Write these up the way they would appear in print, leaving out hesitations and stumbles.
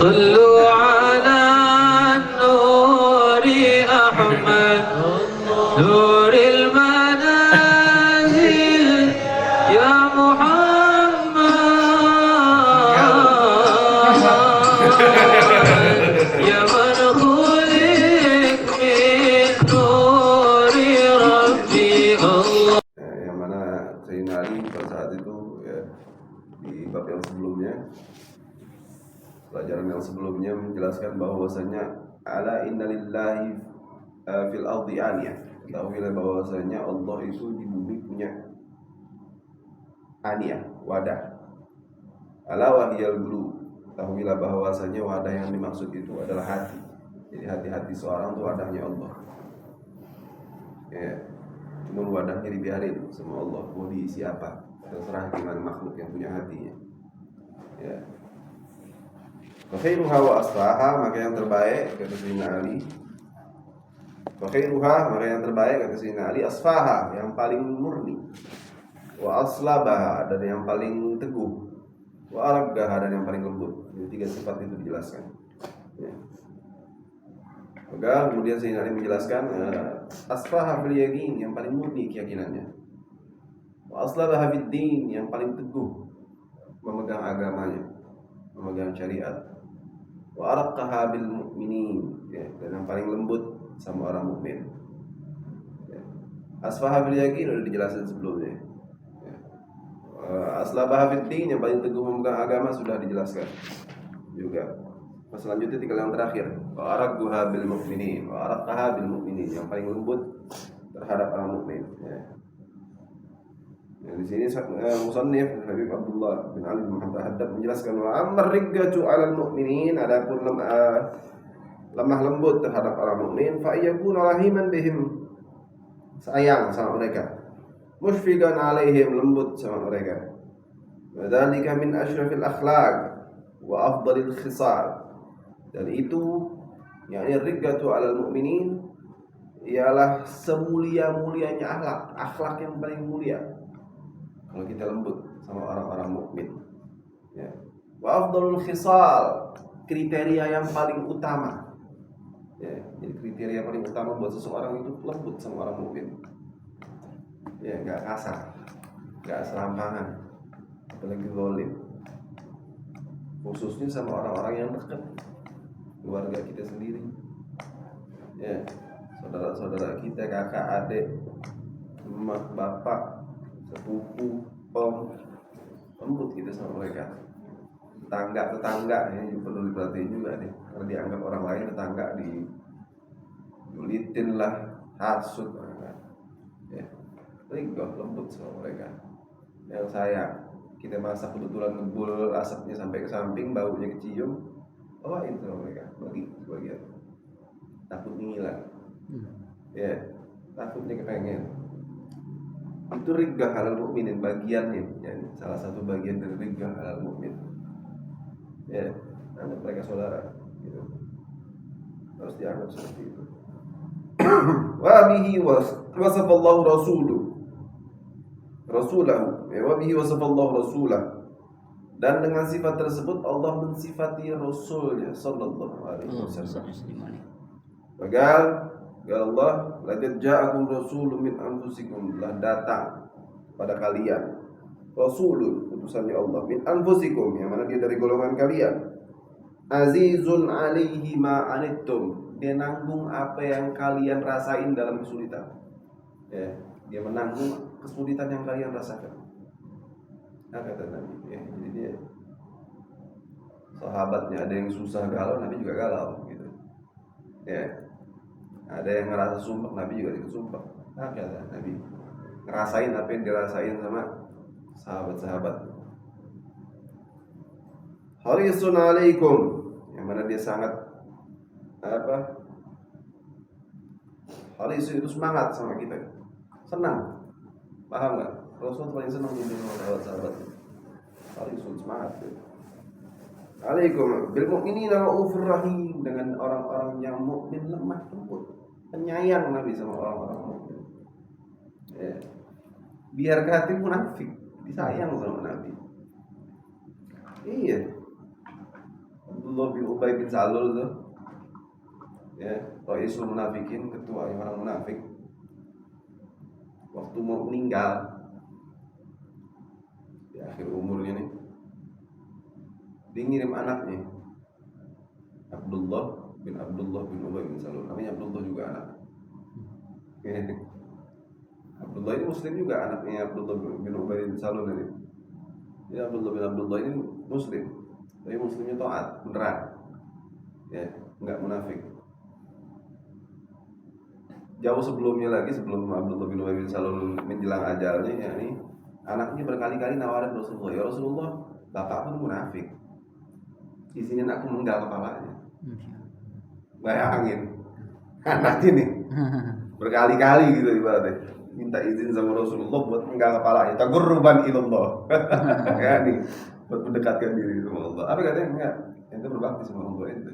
صلوا على النور أحمد نور المنازل يا محمد يا من خلق من نور ربي الله. Yang mana Sayyidina Ali pada saat itu ya, di bab yang sebelumnya, pelajaran yang sebelumnya menjelaskan bahwasanya ala innalillahi fil ardi aniyah. Ketahuilah bahwasanya Allah itu di bumi punya aniyah, wadah. Ala wahiyal qulub. Ketahuilah bahwasanya wadah yang dimaksud itu adalah hati. Jadi hati-hati seorang itu wadahnya Allah. Ya. Cuma wadahnya dibiarin sama Allah, mau diisi apa? Terserah gimana makhluk yang punya hatinya. Ya. Khairuha wa asfaha, maka yang terbaik kata Sayyidina Ali. Khairuha, maka yang terbaik kata Sayyidina Ali, asfaha, yang paling murni. Wa aslabaha, dan yang paling teguh. Wa araggaha, dan yang paling lembut. Jadi tiga sifat itu dijelaskan. Ya. Maka kemudian Sayyidina Ali menjelaskan asfaha fil yaqin, yang paling murni keyakinannya. Wa aslabaha fid din, yang paling teguh memegang agamanya, memegang syariat. Wa araqqaha bil mu'minin, ya, dan yang paling lembut sama orang mukmin. Ya. Asfaha fil yaqin sudah dijelaskan sebelumnya. Ya. Aslabaha fid din, yang paling teguh memegang agama sudah dijelaskan juga. Selanjutnya tinggal yang terakhir, wa araqquha bil mu'minin, wa araqqaha bil mu'minin, yang paling lembut terhadap orang mukmin. Ya. Di sini musannif Habib Abdullah bin Ali bin Muhammad Haddad menjelaskan wa ammar riggatu 'alal mu'minin, adapun lemah lembut terhadap orang mukmin, fa yakuna rahiman bihim, sayang sama mereka, musyfiqan 'alaihim, lembut sama mereka. Wa dzalika min asyrafil akhlaq wa afdalil khisal. Dan itu yakni riggatu 'alal mu'minin ialah semulia-mulianya akhlak yang paling mulia. Kalau kita lembut sama orang-orang mukmin, ya. Wa afdalul khisal, kriteria yang paling utama. Ya, jadi kriteria paling utama buat seseorang itu lembut sama orang mukmin. Ya, enggak kasar, enggak serampangan, apalagi zalim. Khususnya sama orang-orang yang dekat, keluarga kita sendiri. Ya, saudara-saudara kita, kakak, adik, emak, bapak, sepupu, om, lembut kita sama mereka. Tetangga ini perlu diperhatiin juga nih, karena dianggap orang lain tetangga dijulitin lah, hasut, ya. Rigoh, lembut sama mereka. Yang saya, kita masak kebetulan ngebul, asapnya sampai ke samping, baunya kecium, bawain sama mereka, bagi sebagian. Takut ngilang, ya, takutnya kepengen. Itu riggah halal mukminin, bagiannya, ya, salah satu bagian dari riggah halal mukmin. Ya, anggap mereka saudara, gitu. Harus dianggap seperti itu. Wa bihi wasafallahu rasulahu, ya, wa bihi wasafallahu rasulah. Dan dengan sifat tersebut Allah mensifati Rasulnya sallallahu alaihi wasallam. Bagal Allah, laqad ja'akum rasulun min anfusikum, telah datang pada kalian rasulun, utusannya Allah, min anfusikum, yang mana dia dari golongan kalian. Azizun alaihi ma anittum, dia nanggung apa yang kalian rasain dalam kesulitan. Ya, dia menanggung kesulitan yang kalian rasakan. Nah, kata Nabi, ya, jadi dia sahabatnya ada yang susah galau, Nabi juga galau, gitu. Ya. Ada yang ngerasa sumpah, Nabi juga ikut sumpah. Nah, kata Nabi, ngerasain apa yang dirasain sama sahabat-sahabat. Harisun alaikum, yang mana dia sangat harisun itu semangat sama kita, senang, paham nggak? Rasul paling senang jadi sama sahabat-sahabat. Harisun, semangat. Alaikum bil mu'minina raufur rahim, dengan orang-orang yang mukmin lemah lembut, penyayang Nabi sama orang-orang mukmin. Ya. Biar ke hati munafik, disayang sama Nabi. Iya. Abdullah bin Ubay bin Salul tuh, ya, Raisul Munafikin, ketua orang munafik. Waktu mau meninggal di akhir umurnya nih, dia ngirim anaknya Abdullah bin Ubay bin Salul, namanya Abdullah juga anak. Abdullah ini muslim juga, anaknya Abdullah bin Ubay bin Salul ini. Ya, Abdullah ini muslim, tapi muslimnya taat beneran, ya, nggak munafik. Jauh sebelumnya lagi, sebelum Abdullah bin Ubay bin Salul menjelang ajalnya, ya, ini anaknya berkali-kali nawarin Rasulullah, ya Rasulullah, bapak pun munafik, isinya nak menggal kepalanya. Bayangin, anak ini berkali-kali gitu ibaratnya minta izin sama Rasulullah buat menggal kepalanya, tagurruban ilallah. Ya nih, buat mendekatkan diri sama Allah. Apa katanya? Enggak, ente berbakti sama Allah ente.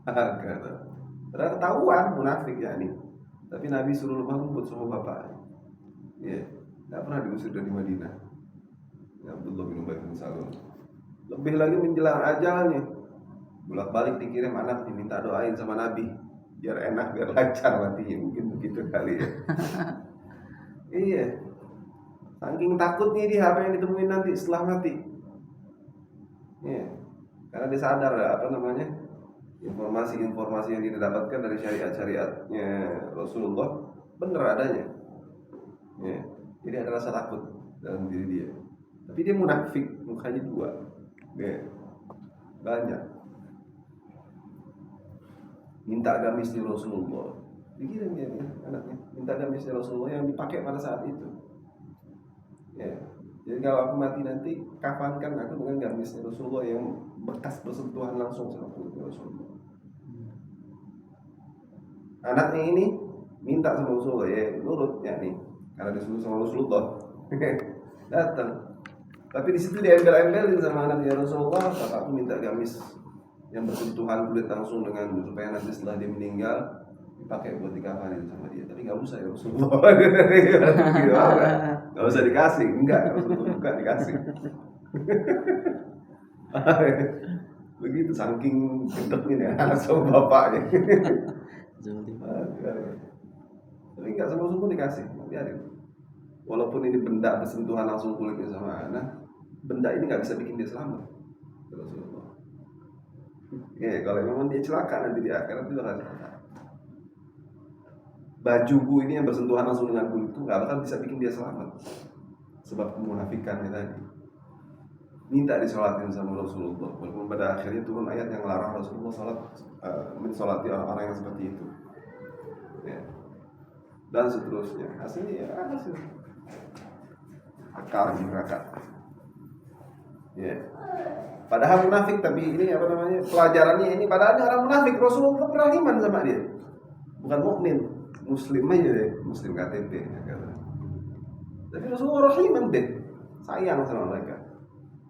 Kata, ternyata ketahuan munafik ya nih. Tapi Nabi suruh lemah lembut sama bapaknya. Ya, nggak pernah diusir dari Madinah. Ya, Abdullah bin Ubay bin Salul. Lebih lagi menjelang ajalnya, bolak-balik dikirim anak diminta doain sama Nabi biar enak, biar lancar matinya, mungkin begitu kali ya. Iya, saking takutnya dia apa yang ditemuin nanti setelah mati. Iya, karena dia sadar apa namanya, informasi-informasi yang didapatkan dari syariat-syariatnya Rasulullah benar adanya. Ya, jadi ada rasa takut dalam diri dia. Tapi dia munafik, mukanya dua. Ya, banyak. Minta gamis di Rasulullah, dikirim dia anaknya, minta gamis di Rasulullah yang dipakai pada saat itu. Ya, jadi kalau aku mati nanti kafankan aku dengan gamis di Rasulullah yang bekas bersentuhan langsung sama kulit Rasulullah. Anaknya ini minta sama Rasulullah, ya nurut ya nih, karena disuruh sama Rasulullah. Datang, tapi di situ dia embel-embelin sama anaknya, Rasulullah, bapakku minta gamis yang bersentuhan kulit langsung dengan, supaya nanti setelah dia meninggal dipakai buat dikafanin sama dia. Tapi nggak usah ya Rasulullah. Nggak usah dikasih, enggak, Rasulullah bukan dikasih. Begitu saking gendeknya ya anak sama bapaknya. Tapi enggak sama Rasulullah dikasih, biarin. Walaupun ini benda bersentuhan langsung kulitnya sama anak, benda ini nggak bisa bikin dia selamat. Rasulullah. Ya, kalau memang dia celaka nanti di akhirat itu akan celaka. Bajuku ini yang bersentuhan langsung dengan kulitku nggak bakal bisa bikin dia selamat, sebab kemunafikannya tadi. Minta disolatin sama Rasulullah, walaupun pada akhirnya turun ayat yang larang Rasulullah mensolati orang-orang yang seperti itu. Ya. Dan seterusnya. Hasilnya ya hasil akar di neraka. Ya. Padahal munafik, tapi ini apa namanya, pelajarannya ini, padahal ini orang munafik, Rasulullah berahiman sama dia, bukan mukmin, muslim aja deh, muslim KTP ya, tapi Rasulullah rahiman deh, sayang sama mereka,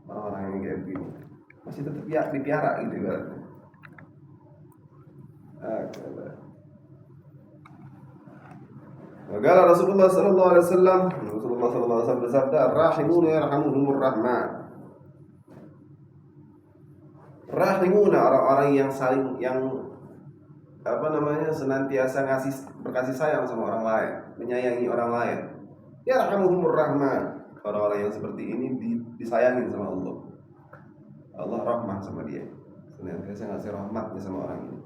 orang-orang yang kayak begini masih tetap dipiara gitu ibaratnya. Maka Rasulullah sallallahu alaihi wasallam bersabda, "Rahimuna yarhamuhumur rahman." Rahimuna, orang-orang yang saling, yang apa namanya, senantiasa berkasih sayang sama orang lain, menyayangi orang lain. Yarhamuhumur rahman, orang-orang yang seperti ini disayangin sama Allah. Allah rahmah sama dia, senantiasa ngasih rahmatnya sama orang ini.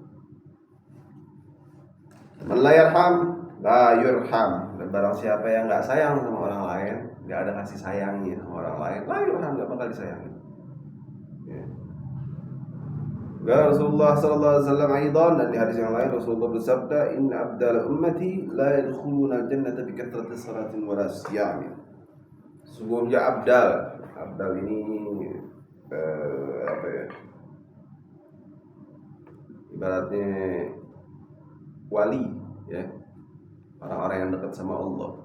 Man la yarham la yurham, dan barang siapa yang nggak sayang sama orang lain, nggak ada kasih sayangnya sama orang lain, la yurham, nggak bakal disayangi. Rasulullah sallallahu alaihi wasallam aidan, dan di hadis yang lain Rasulullah bersabda, "Inna abdal ummati la yadkhuluna al-jannata bi kathrati salatin wa la siyam." Sungguhnya abdal ini apa ya? Ibaratnya wali ya. Orang-orang yang dekat sama Allah.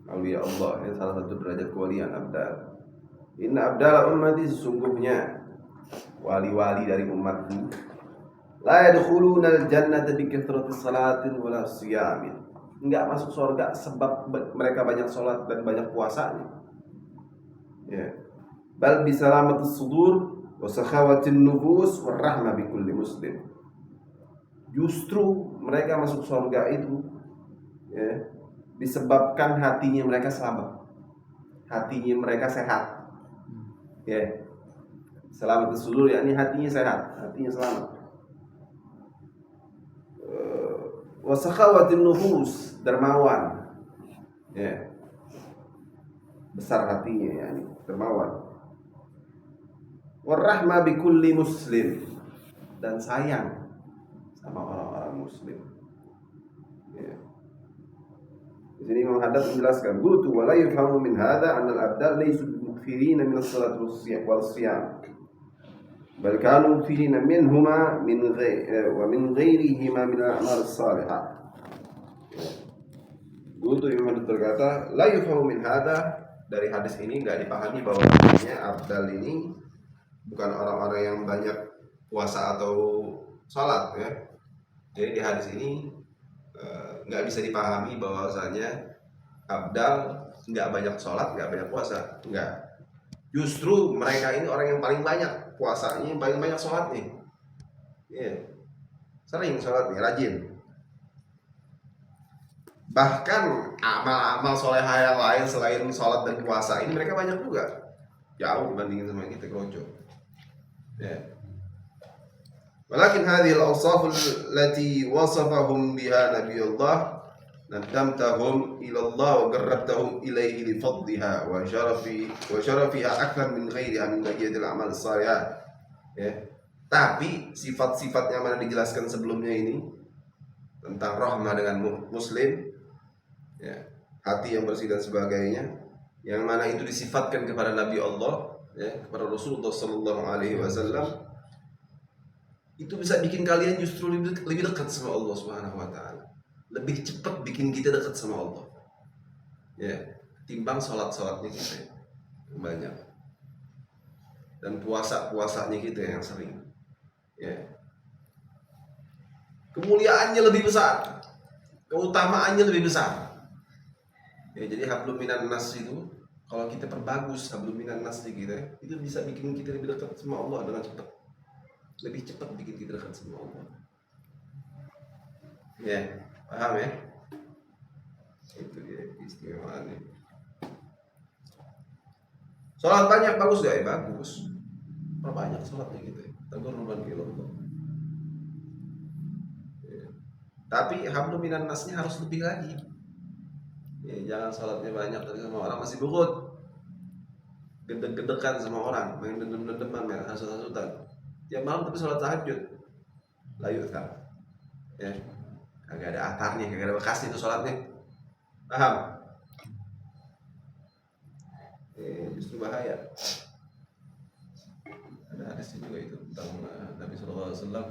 Auliya Allah, ini salah satu derajat kewalian abdal. Inna abdal ummati, sesungguhnya wali-wali dari umatku, la yadkhuluna al-jannata bi kathrati salatin wa la siyamin, enggak masuk surga sebab mereka banyak salat dan banyak puasanya. Ya. bal bi salamatis sudur wa sakhawatin nufus wa rahmah bi kulli muslim. Justru mereka masuk surga itu ya, disebabkan hatinya mereka selamat, hatinya mereka sehat. Ya, salamatis sudur yakni hatinya sehat, hatinya selamat. Wa sakhawatin nufus, dermawan. Ya. Besar hatinya yakni dermawan. Warahmah bi kulli muslim, dan sayang sama orang-orang muslim. Ya. Di sini Imam Haddad menjelaskan, "Qultu wa la yufhamu min hadha anna al-abdal laysu mukthirina min as-salat wal siyam. Bal kanu mukthirina minhuma wa min ghairihima min al-a'mal as-salihah." Qultu Imam Haddad berkata, "La yufhamu min hadha," dari hadis ini enggak dipahami bahwa abdal ini bukan orang-orang yang banyak puasa atau salat ya. Jadi di hadis ini nggak bisa dipahami bahwasanya abdal nggak banyak sholat, nggak banyak puasa, nggak. Justru mereka ini orang yang paling banyak puasanya, yang paling banyak sholatnya. Yeah. Sering sholatnya, rajin. Bahkan amal-amal solehah yang lain selain sholat dan puasa ini mereka banyak juga, jauh dibandingin sama kita kroco. Yeah. Walakin hadhihi al-awsaf allati wasafahum biha nabiyullah nadamtahum ila Allah wa qarrabtahum ilayhi li fadliha wa syarafiha akthar min ghairiha min baqiyatil a'mal as-salihah. Ya. Tapi sifat-sifat yang mana dijelaskan sebelumnya ini tentang rahmah dengan muslim, ya, hati yang bersih dan sebagainya, yang mana itu disifatkan kepada Nabi Allah, ya, kepada Rasulullah sallallahu alaihi wasallam, itu bisa bikin kalian justru lebih dekat sama Allah Subhanahu wa taala. Lebih cepat bikin kita dekat sama Allah. Ya, timbang salat-salatnya kita yang banyak. Dan puasa-puasanya kita yang sering. Ya. Kemuliaannya lebih besar. Keutamaannya lebih besar. Ya, jadi hablum minan nas itu kalau kita perbagus hablum minan nas kita, itu bisa bikin kita lebih dekat sama Allah dengan cepat. Lebih cepat bikin kita dekat sama Allah. Ya, paham ya? Itu dia istimewaannya. Sholat banyak bagus gak? Ya bagus. Perbanyak sholatnya gitu. Taqarruban ila Allah. Ya. Tapi hablum minan nasnya harus lebih lagi. Ya, jangan sholatnya banyak tapi sama orang masih bugut. Gedek-gedekan sama orang, main dendam-dendaman, main hasut-hasutan. Tiap malam tapi sholat tahajud, layu kan? Ya, kagak ada atarnya, kagak ada bekasnya itu sholatnya, paham? Justru bahaya. Ada hadis juga itu tentang Nabi Sallallahu Alaihi Wasallam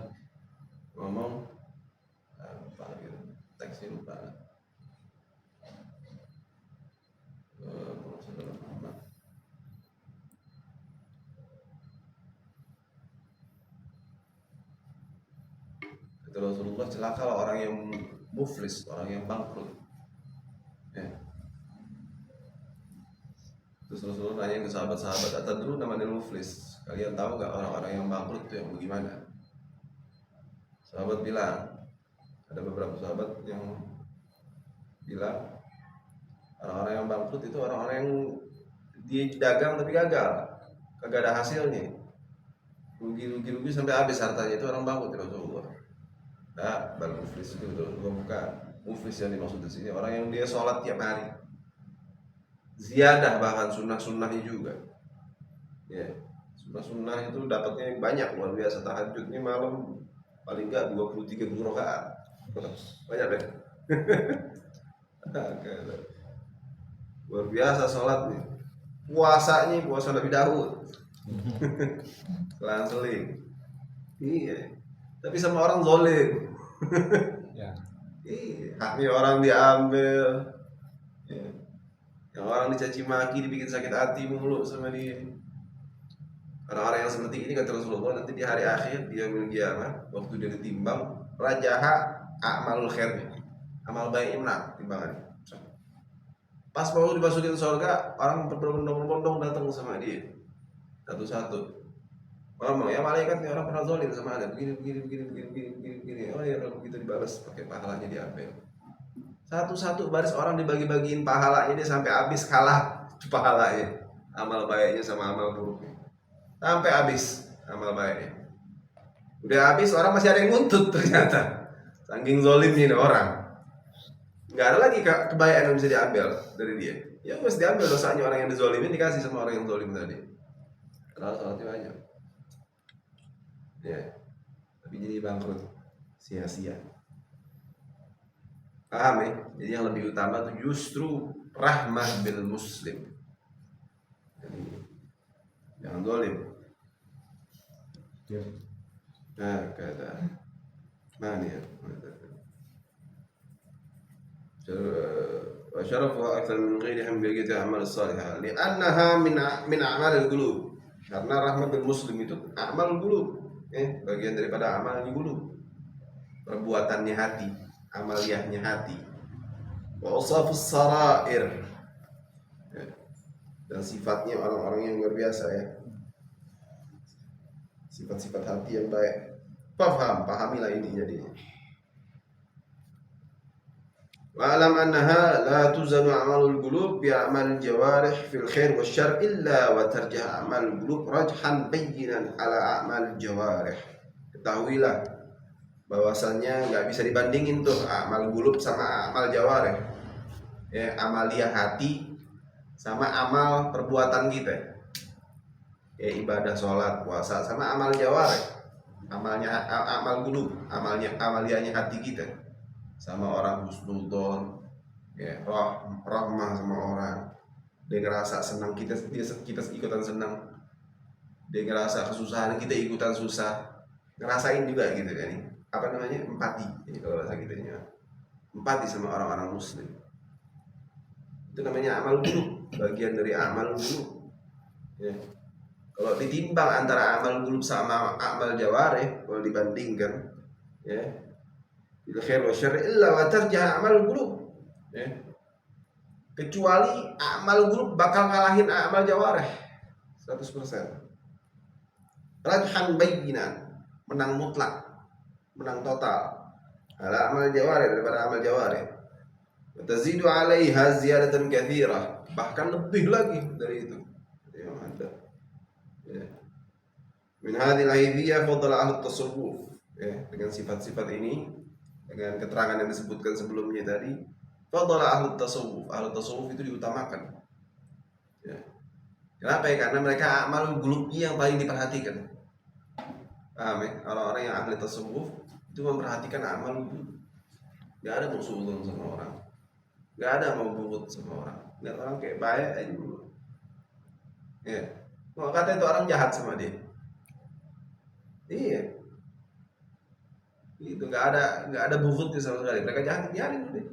ngomong, lupa lagi, teksnya lupa. Rasulullah, celakalah orang yang muflis, orang yang bangkrut. Ya. Terus Rasulullah nanya ke sahabat-sahabat, atadru namanya muflis? Kalian tahu gak orang-orang yang bangkrut itu yang bagaimana? Sahabat bilang, ada beberapa sahabat yang bilang, orang-orang yang bangkrut itu orang-orang yang dia dagang tapi gagal, kagak ada hasilnya, rugi sampai habis hartanya, itu orang bangkrut ya Rasulullah. Nah, bal muflis itu bukan muflis yang dimaksud di sini, orang yang dia sholat tiap hari, ziyadah bahkan sunnah-sunnahnya juga. Ya, sunnah-sunnah itu dapatnya banyak, luar biasa. Tahajudnya malam paling enggak 23 rakaat. Banyak deh. Luar biasa sholatnya. Puasanya puasa Nabi Daud. Selang-seling. Iya. Tapi sama orang zalim. Ya. Haknya orang diambil. Ya. Yang orang dicaci maki, dibikin sakit hati mulu sama dia. Orang-orang yang seperti ini kata Rasulullah, nanti di hari akhir dia yaumil qiyamah, waktu dia ditimbang, rajaha a'malul khairnya, amal baiknya menang timbangannya. Pas mau dimasukin surga, orang berbondong-bondong datang sama dia. satu-satu. Ngomong ya malaikat nih orang pernah zalim sama Anda begini. Oh ya kalau begitu dibalas pakai pahalanya diambil. Satu-satu baris orang dibagi-bagiin pahalanya dia sampai habis kalah pahalanya. Amal baiknya sama amal buruknya. Sampai habis amal baiknya. Udah habis orang masih ada yang nuntut ternyata. Saking zalimnya ini orang. Nggak ada lagi kebaikan yang bisa diambil dari dia. Ya harus diambil dosanya orang yang dizalimin dikasih sama orang yang zalim tadi. Kalau sholatnya banyak. Ya. Tapi jadi bangkrut. Sia-sia. Paham ya? Jadi yang lebih utama itu justru rahmah bil muslim. Jadi jangan zalim. Nah, kata mana ya? وشرفها أكثر من غيرها من بقية الأعمال الصالحة لأنها من أعمال القلوب. Karena rahmat bil muslim itu amal qulub, bagian daripada amal di qulub. Perbuatannya hati, amaliyahnya hati. Wa usafus sarair. Dan sifatnya orang-orang yang luar biasa ya. Sifat-sifat hati yang baik. Pahamilah ini jadinya. Wa'alam annaha la tuzanu a'malul qulub bi a'malil jawarih fil khair wasyarr illa wa tarjah a'malul qulub rajhan bayyinan ala a'malil jawarih. Ketahuilah bahwasannya enggak bisa dibandingin tuh amal qulub sama amal jawarih. Ya, amaliyah hati sama amal perbuatan kita. Ya, ibadah salat, puasa sama amal jawarih. Amal qulub, amaliyahnya hati kita. Sama orang husnudzon, ya, rahmah sama orang. Dia ngerasa senang kita ikutan senang. Dia ngerasa kesusahan kita ikutan susah. Ngerasain juga gitu kan. Apa namanya? Empati. Jadi kalau bahasa kitanya. Empati sama orang-orang muslim. Itu namanya amal qulub, bagian dari amal qulub. Ya. Kalau ditimbang antara amal qulub sama amal jawarih, kalau dibandingkan, ya, bil khair wa syarr illa wa tarjah amal qulub. Ya. Kecuali amal qulub bakal ngalahin amal jawarih 100%. Rajhan bayyinan, menang mutlak, menang total. Ala amal jawarih daripada amal jawarih. Wa tazidu 'alaiha ziyadatan katsirah, bahkan lebih lagi dari itu. Yang ada. Ya. Min hadhil aidiyah fadala ahli tasawuf. Ya, dengan sifat-sifat ini, dengan keterangan yang disebutkan sebelumnya tadi, fadala ahli tasawuf. Ahli tasawuf itu diutamakan. Ya. Kenapa ya? Karena mereka amal qulubnya yang paling diperhatikan. Paham ya? Orang-orang yang ahli tasawuf itu memperhatikan amal qulub. Gak ada musuh sama orang. Gak ada mau buruk sama orang. Lihat orang kayak baik aja dulu. Ya. Mau kata itu orang jahat sama dia. Iya. Itu nggak ada bukti sama sekali. Mereka jahat, biarin deh.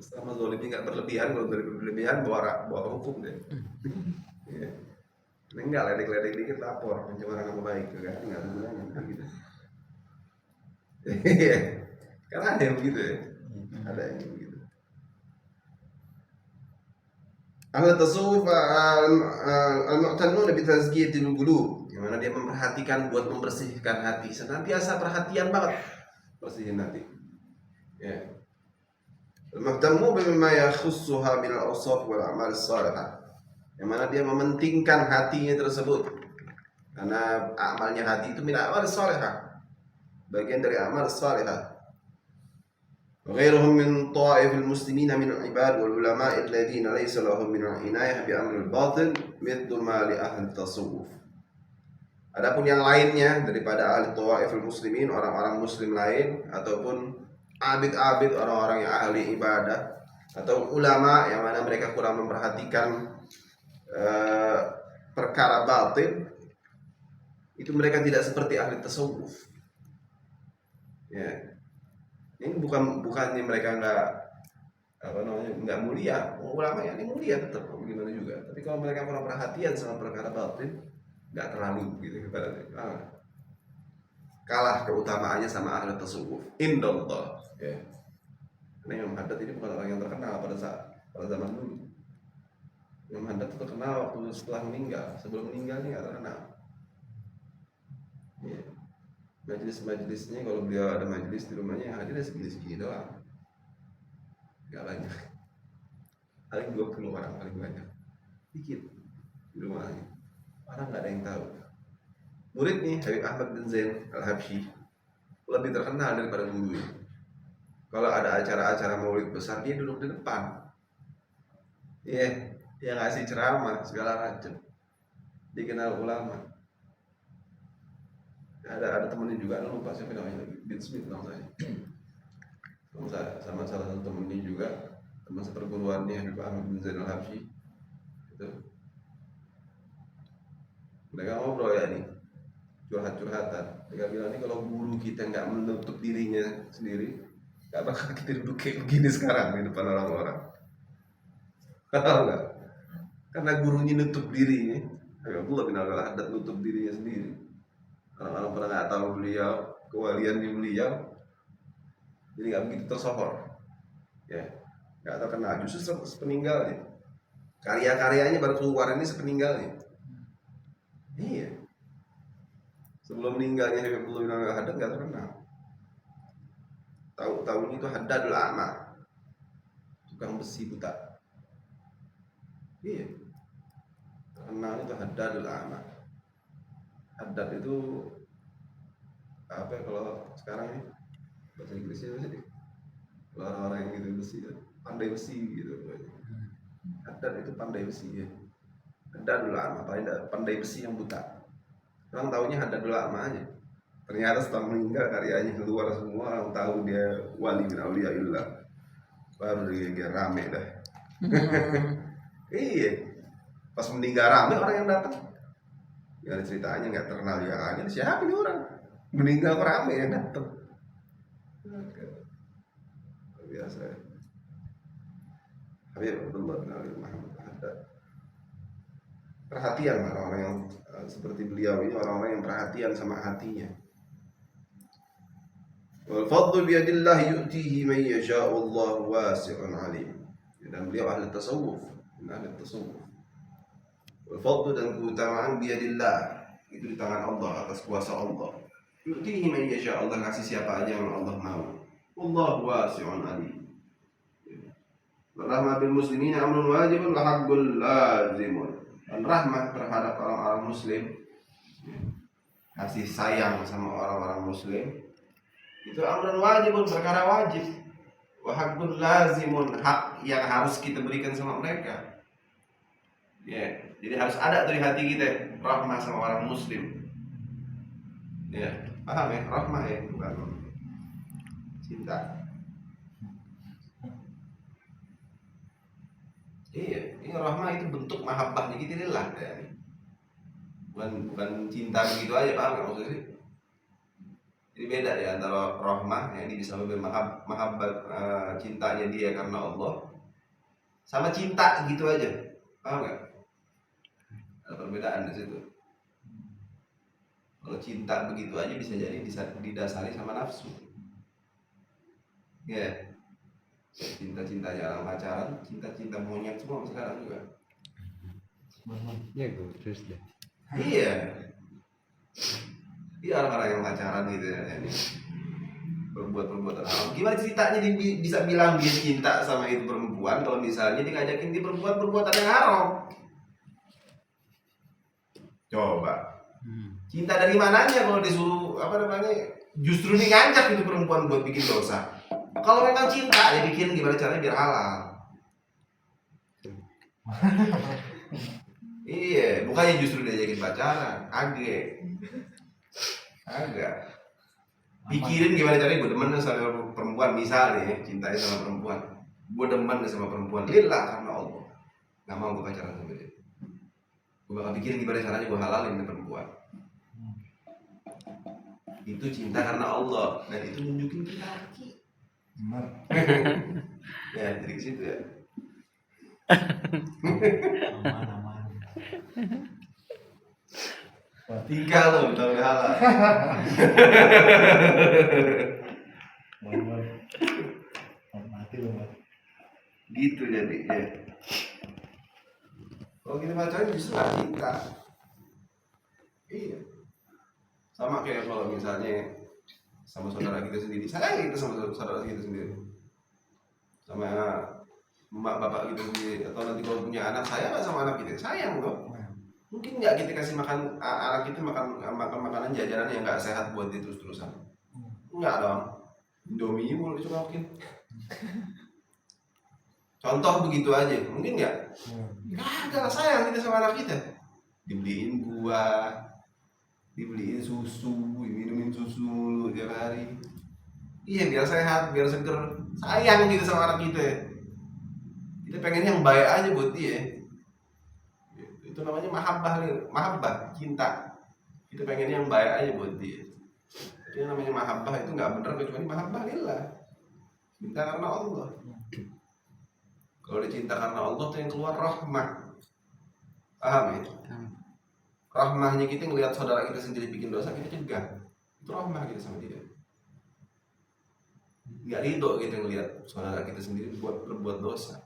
Sama zolimnya nggak berlebihan, kalau berlebihan bawa hukum deh. Ya. Ini nggak ledek-ledek dikit lapor pencemaran nama baik, kan nggak ada gunanya gitu. Iya. Kan ada yang begitu ya. Ada yang begitu. Ahli tasawuf al-mu'tannuna bi tazkiyatil qulub, yang mana dia memperhatikan buat membersihkan hati, senantiasa perhatian banget bersihin hati. Ya. Al-muhtammu bima yakhussuha min al-awsaf wal a'mal as-salihah, yang mana dia mementingkan hatinya tersebut karena amalnya hati itu min amal as-salihah, bagian dari amal as-salihah. وغيرهم من طائف المسلمين من العباد والعلماء الذين ليس لهم من العناية بأمر الباطن مثل ما لأهل التصوف. Adapun yang lainnya daripada ahli tawaiful muslimin, orang-orang muslim lain, ataupun abid-abid, orang-orang yang ahli ibadah, atau ulama yang mana mereka kurang memperhatikan perkara batin, itu mereka tidak seperti ahli tasawuf. Ya. Ini bukannya mereka nggak mulia. Ulama yang ini mulia tetap gimana juga. Tapi kalau mereka kurang perhatian sama perkara batin, nggak terlalu gitu kepada kalah keutamaannya sama ahli tasawuf. Indallah. Ya. Karena Imam Haddad ini bukan orang yang terkenal pada zaman dulu. Imam Haddad itu terkenal waktu setelah meninggal. Sebelum meninggal ini nggak terkenal. Ya. Majelis-majelisnya, kalau beliau ada majelis di rumahnya, yang hadir segini-segini doang, nggak banyak, paling 20 orang paling banyak, dikit di rumahnya, orang nggak ada yang tahu. Muridnya Habib Ahmad bin Zain Al-Habsyi lebih terkenal daripada gurunya. Kalau ada acara-acara maulid besar, dia duduk di depan, dia ngasih ceramah segala macam, dikenal ulama. Ada temennya juga, lupa siapa namanya, bin Smith namanya. Sama salah satu temennya juga, teman seperguruannya Habib Ahmad bin Zain Al-Habsyi itu. Mereka ngobrol ya nih, curhat-curhatan. Mereka bilang nih, kalau guru kita nggak menutup dirinya sendiri, nggak bakal kita duduk kayak begini sekarang di depan orang-orang. Tahu nggak? Karena gurunya nutup dirinya, Abdullah bin Al-Haddad nutup dirinya sendiri. Orang-orang pada nggak tahu beliau, kewalian di beliau, jadi nggak begitu tersohor, ya, nggak terkenal. Justru sepeninggalnya, karya-karyanya baru keluar ini sepeninggalnya. Iya, sebelum meninggalnya Habibullah bin Al-Haddad nggak terkenal. Tahu itu Haddadul A'ma, tukang besi buta. Iya, terkenal itu Haddadul A'ma. Haddad itu apa ya, kalau sekarang ini bahasa Inggrisnya apa sih? Kalau orang-orang yang gitu besi, pandai besi gitu. Haddad itu pandai besi ya. Haddadul A'ma, pandai besi yang buta. Orang taunya Haddadul A'ma aja. Ternyata setelah meninggal karyanya keluar semua, orang tahu dia wali min auliyaillah. Baru dia rame dah. Iya, pas meninggal rame orang yang datang. Ya ceritanya nggak terkenal ya, ini siapa nih orang meninggal rame yang datang. Biasa. Habib Abdullah bin Ali Muhammad Haddad. Perhatian orang-orang yang seperti beliau ini, orang-orang yang perhatian sama hatinya. Wal fadlu bi yadillah yu'tihi man yasha'u, wallahu wasi'un alim. Dan beliau ahli tasawuf, Wal fadlu, dan keutamaan bi yadillah, itu di tangan Allah, atas kuasa Allah. Yu'tihi man yasha'u, Allah kasih siapa aja yang Allah mau. Wallahu wasi'un alim. Rahmah bil muslimin amrun wajibun wa haqqul lazimun. Dan rahmah terhadap orang-orang muslim, kasih sayang sama orang-orang muslim, itu amrun wajibun, perkara wajib. Wa haqqul lazimun, hak yang harus kita berikan sama mereka. Ya, jadi harus ada dari hati kita rahmah sama orang muslim. Ya, paham ya? Rahmah ya, bukan cinta. Iya, ini rahmah itu bentuk mahabbah kita lillah ya. Bukan cinta begitu aja, paham nggak maksudnya sih? Jadi beda ya antara rahmah yang ini bisa mahabbah, cintanya dia karena Allah, sama cinta gitu aja, paham nggak? Ada perbedaan di situ. Kalau cinta begitu aja bisa jadi didasari sama nafsu. Ya. Yeah. Cinta-cintanya orang pacaran, cinta-cinta monyet semua sekarang juga. Ya gue terus deh. Iya. Iya, orang-orang yang pacaran gitu ya, ini perbuatan haram. Gimana ceritanya dia bisa bilang dia cinta sama itu perempuan kalau misalnya dia ngajakin dia perbuatan yang haram? Coba. Cinta dari mananya kalau disuruh justru dia ngajak itu perempuan buat bikin dosa. Kalau memang cinta, dia bikin gimana caranya biar halal. Iya, bukannya justru diajakin pacaran, agak. Pikirin gimana caranya gue demen sama perempuan, misalnya cintanya sama perempuan, gue demen sama perempuan, lillah karena Allah, nggak mau gue pacaran sama dia. Gue bakal pikirin gimana caranya gue halalin sama perempuan. Itu cinta karena Allah, dan itu nunjukin ke kaki. Ya, jadi ke situ ya. Aman. Tinggal lo, udah halal. Mati lo, Mat. Gitu jadi ya. Kalau kita pacaran justru nggak cinta. Iya. Sama kayak kalau misalnya sama saudara kita sendiri, sayang kita sama saudara kita sendiri, sama emak bapak kita sendiri, atau nanti kalau punya anak, sayang nggak sama anak kita? Sayang kok. Mungkin nggak kita kasih makan anak kita makan makanan jajanan yang nggak sehat buat dia terus-terusan. Nggak dong. Indomie mulu dicokokin. Contoh begitu aja, mungkin nggak? Nggak ada sayang kita sama anak kita. Dibeliin buah, dibeliin susu, minumin susu mulu tiap hari. Iya, biar sehat, biar seger. Sayang kita sama anak kita. Kita pengen yang baik aja buat dia. Itu namanya mahabbah, cinta. Kita pengen yang baik aja buat dia. Itu namanya mahabbah, itu nggak benar kecuali mahabbah lillah. Cinta karena Allah. Kalau dicinta karena Allah tuh yang keluar rahmah. Paham ya? Rahmahnya kita ngelihat saudara kita sendiri bikin dosa, kita cegah. Itu rahmah kita sama dia. Nggak ridho kita ngelihat saudara kita sendiri berbuat dosa.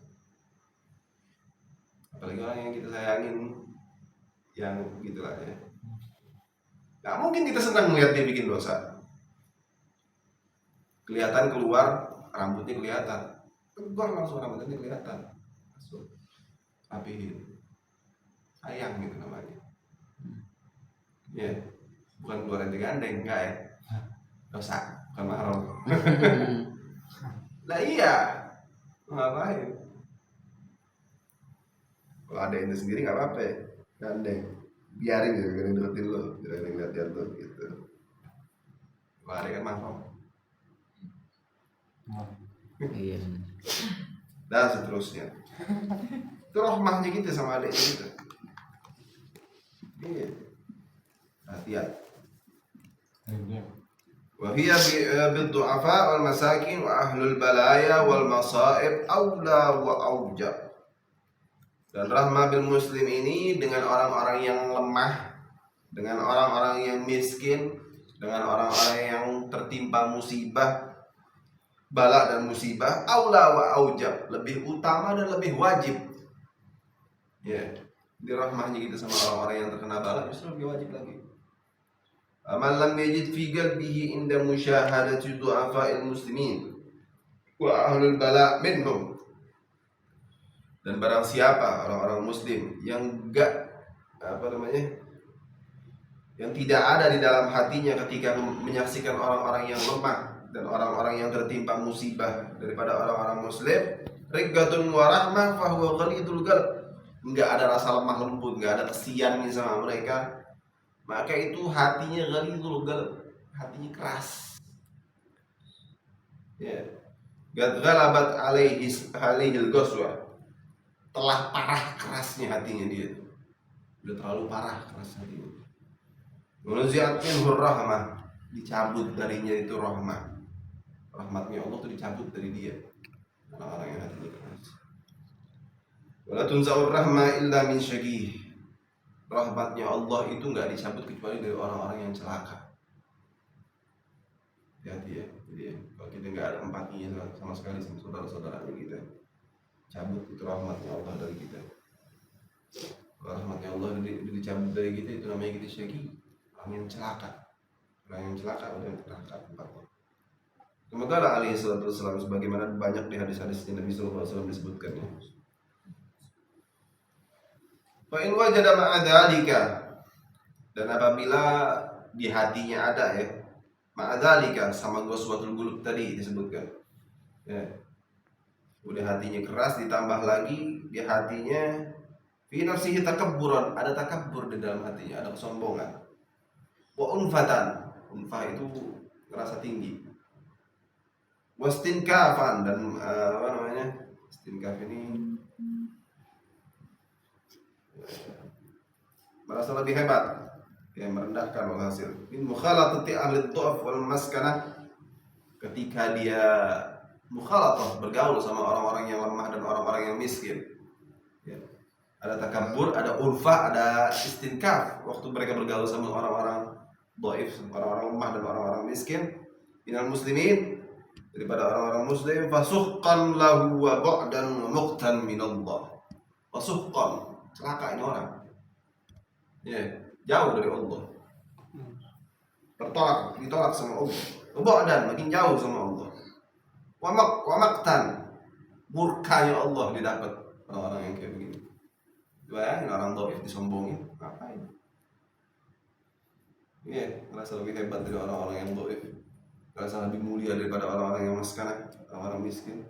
Apalagi orang yang kita sayangin, yang gitulah ya. Nggak mungkin kita senang ngelihat dia bikin dosa. Kelihatan keluar, rambutnya kelihatan. Tegur langsung rambutnya kelihatan. Langsung rapihin. Sayang gitu namanya. Ya, bukan keluar yang digandeng, enggak ya. Dosa, bukan mahram. Lah iya, ngapain? Kalau ada itu sendiri nggak apa-apa ya, gandeng, biarin gitu, gandeng deketin lo, gandeng lihat lo gitu. Kalau ada kan mahram. Iya. Dan seterusnya. Itu rahmahnya kita sama adiknya kita. Iya. Hati-hati. Wahia bid-du'afa wal masakin wa ahlul balaya wal masaib aula wa aujab. Dan rahmah bil muslim ini dengan orang-orang yang lemah, dengan orang-orang yang miskin, dengan orang-orang yang tertimpa musibah, bala dan musibah, aula wa aujab, lebih utama dan lebih wajib. Ya, di rahmahnya kita sama orang-orang yang terkena bala justru lebih wajib lagi. Man lam yajid fi qalbihi inda musyahadati du'afa'il muslimin wa ahlul bala minhum. Dan barang siapa orang-orang muslim yang enggak yang tidak ada di dalam hatinya ketika menyaksikan orang-orang yang lemah dan orang-orang yang tertimpa musibah daripada orang-orang muslim, rigatun wa rahmah fa huwa ghalidul qalb. Enggak ada rasa lemah lembut, enggak ada kesian sama mereka, maka itu hatinya ghalidul qalb, hatinya keras. Ya. Ghalabat alaihil ghaswa. Telah parah kerasnya hatinya dia. Udah terlalu parah keras hatinya. Munazi'atin hurrahmah, dicabut darinya itu rahmah. Rahmatnya Allah itu dicabut dari dia. Orang-orang yang hatinya keras. Wala tunza'ur rahmah illa min syaqih. Rahmatnya Allah itu enggak dicabut kecuali dari orang-orang yang celaka. Hati ya. Jadi kalau kita enggak ada empatinya sama sekali sama saudara-saudaranya kita, cabut itu rahmatnya Allah dari kita. Kalau rahmatnya Allah dicabut dari kita, itu namanya kita syaqi, orang yang celaka. Orang yang celaka udah neraka tempatnya. Semoga alaihi salatu wassalam, sebagaimana banyak di hadis-hadis Nabi sallallahu alaihi wasallam disebutkannya. Fa in wajada ma'a dzalika, dan apabila di hatinya ada ya ma'a dzalika, sama ghaswatul qulub tadi disebutkan. Ya. Udah hatinya keras, ditambah lagi di hatinya fi nafsihi takabburan, ada takabbur di dalam hatinya, ada kesombongan. Wa unfatan, unfah itu ngerasa tinggi. Wastinkafan, dan istinkaf ini merasa lebih hebat, yang merendahkan walhasil. Min mukhalatati ahli dha'f wal maskanah, ketika dia mukhalatah, bergaul sama orang-orang yang lemah dan orang-orang yang miskin. Ya. Ada takabbur, ada ulfah, ada istinkaf waktu mereka bergaul sama orang-orang dhaif, orang-orang lemah dan orang-orang miskin. Minal muslimin, daripada orang-orang muslim. Fasuqqan lahu wa ba'dan wa muqtan minallah. Fasuqqan, celaka ini orang. Ya, jauh dari Allah. Ditolak sama Allah. Dan makin jauh sama Allah. Wa maqtan, murkanya Allah didapat orang-orang yang kayak begini. Bayangin orang dhaif disombongin, ngapain? Iya, merasa lebih hebat dari orang-orang yang dhaif. Merasa lebih mulia daripada orang-orang yang maskanah, orang-orang miskin.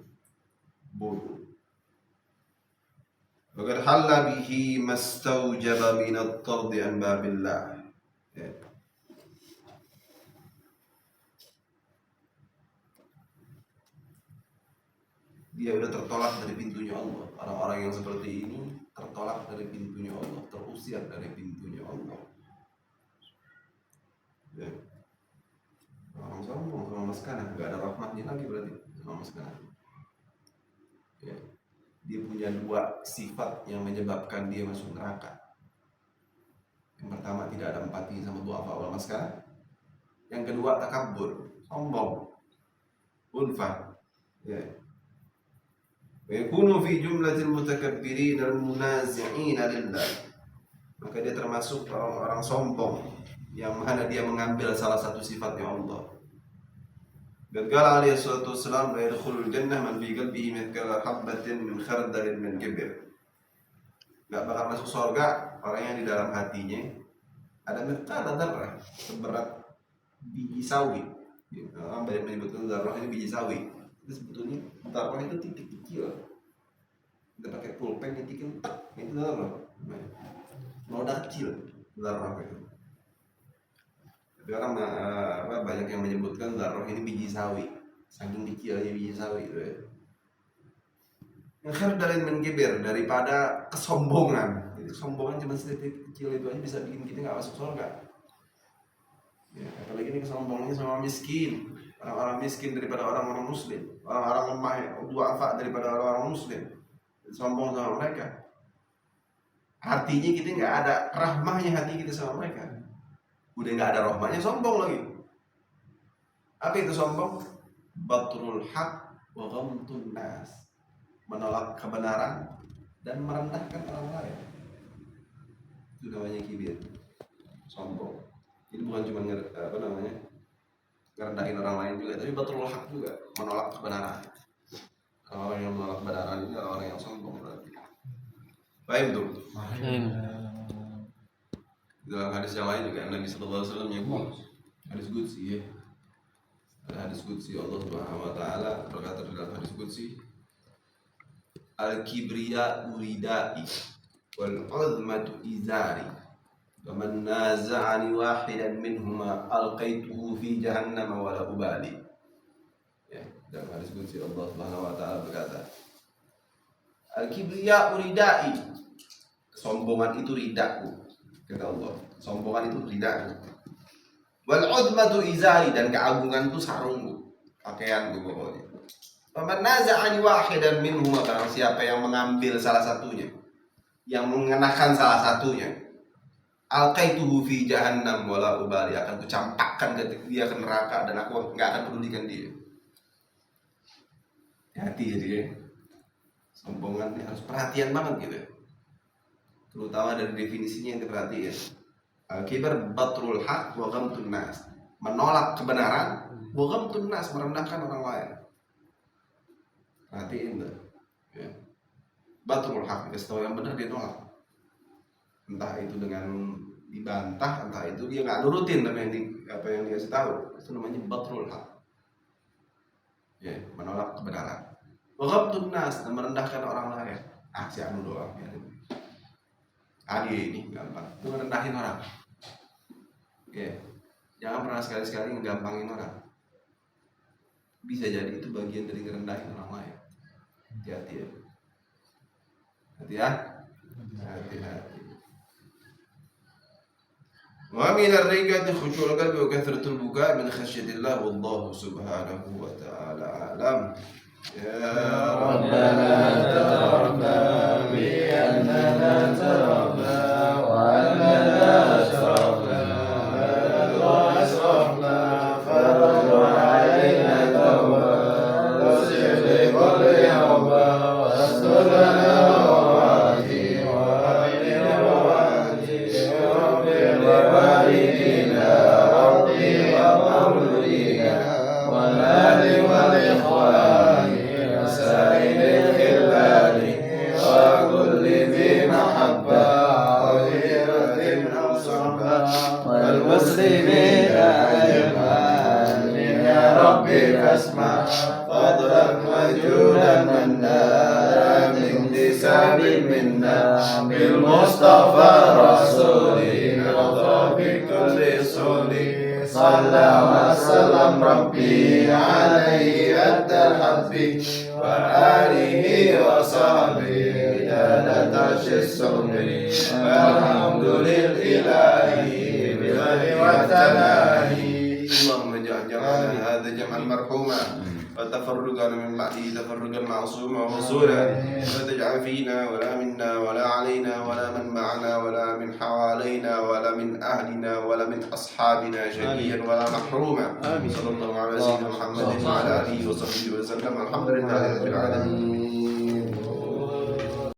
Bodoh. Waqad halla bihi mastawjaba min at-tardi an babillah. Ya. Dia sudah tertolak dari pintunya Allah. Orang-orang yang seperti ini tertolak dari pintunya Allah, terusir dari pintunya Allah. Ya. Orang sombong, orang maskanah, nggak ada rahmatnya lagi berarti orang maskanah. Ya. Dia punya dua sifat yang menyebabkan dia masuk neraka. Yang pertama, tidak ada empati sama du'afa wal maskanah. Yang kedua, takabbur, sombong, unfa. Ya. Yakunu fi jumlatil mutakabbirin al-munazi'in lillah. Maka dia termasuk orang-orang sombong yang mana dia mengambil salah satu sifatnya Allah. Dan qala alaihi salatu wassalam, la yadkhulul jannah man fi qalbihi mithqala habatin min khardalin min kibr. Enggak bakal masuk surga orang yang di dalam hatinya ada mithqala dzarrah, seberat biji sawi. Orang banyak menyebutkan dzarrah ini biji sawi. Itu sebetulnya dzarrah itu titik kecil. Kita pakai pulpen ditikin tak, itu dzarrah. Noda kecil dzarrah itu. Tapi orang banyak yang menyebutkan dzarrah ini biji sawi, saking kecilnya biji sawi itu ya. Yang khardalin min kibir, daripada kesombongan. Jadi kesombongan cuma sedikit kecil itu aja bisa bikin kita nggak masuk surga. Ya, apalagi ini kesombongannya sama miskin, orang-orang miskin daripada orang-orang muslim, orang-orang lemah, du'afa daripada orang-orang muslim. Sombong sama mereka. Hatinya kita nggak ada rahmahnya hati kita sama mereka. Udah nggak ada rahmahnya, sombong lagi. Apa itu sombong? Batrul haq wa ghamtun nas, menolak kebenaran dan merendahkan orang lain. Itu namanya kibir, sombong. Ini bukan cuma ngerendahin orang lain juga, tapi batrul haq juga, menolak kebenaran. Orang yang menolak kebenaran ini orang yang sombong berarti. Baik betul. Dalam hadis yang lain juga Nabi sallallahu alaihi wasallam menyebut hadis qudsi ya. Ada hadis qudsi Allah Subhanahu wa taala berkata dalam hadis qudsi, al-kibriya uridai wal 'azmatu izari wa man naza'ani wahidan minhuma alqaituhu fi jahannam wa la ubali. Ya, dalam hadis qudsi Allah Subhanahu wa taala berkata, al-kibriya uridai, kesombongan itu ridaku. Kata Allah, sombongan itu ridaku. Wal 'udmatu izari, dan keagungan itu sarungku, pakaianku pokoknya. Faman naza'ani wahidan minhuma, barang siapa yang mengambil salah satunya, yang mengenakan salah satunya, alqaituhu fi jahannam wala ubali, akan kucampakkan dia ke neraka dan aku enggak akan pedulikan dia. Hati jadi ya. Sombongan ini harus perhatian banget gitu. Terutama dari definisinya yang diperhatiin. Al-kibar batrul haq wa ghamtun nas, menolak kebenaran, wa ghamtun nas, merendahkan orang lain. Perhatiin tuh. Ya. Batrul haq, dikasih tahu yang benar dia nolak. Entah itu dengan dibantah, entah itu dia nggak nurutin apa yang dikasih tahu. Itu namanya batrul haq. Ya, menolak kebenaran. Wa ghamtun nas, merendahkan orang lain. Si anu doang ya. Dia ini gampang, itu merendahin orang. Ya, jangan pernah sekali-sekali ngegampangin orang. Bisa jadi itu bagian dari ngerendahin orang lain. Hati-hati ya. Hati-hati. Wa min ar-riqati khushu'ul qalbi wa kathratul buka' min khasyatillah wallahu subhanahu wa ta'ala a'lam. Ya Rabbana taqabbal bi annana tarabna wa annana asrafna wa asrafna faradu alayna tawba wasir li kulli yawma wa astur lana wa والمسلمين أجمعين يا ربي فاسمع فضلا وجودا منا من اكتساب منا بالمصطفى رسولي نرضى بكل صولي صلى وسلم ربي عليه أدى الحب وآله وصحبه جادت عرش الصبر والحمد لله بالله والتلاهي اللهم اجعل جمعنا هذا جمعا مرحوما وتفرقنا من بعده تفرقا معصوما ومصولا ولا تجعل فينا ولا منا ولا علينا ولا من معنا ولا من حوالينا ولا من أهلنا ولا من أصحابنا شقيا ولا محروما صلى الله على سيدنا محمد وعلى آله وصحبه وسلم الحمد لله رب العالمين.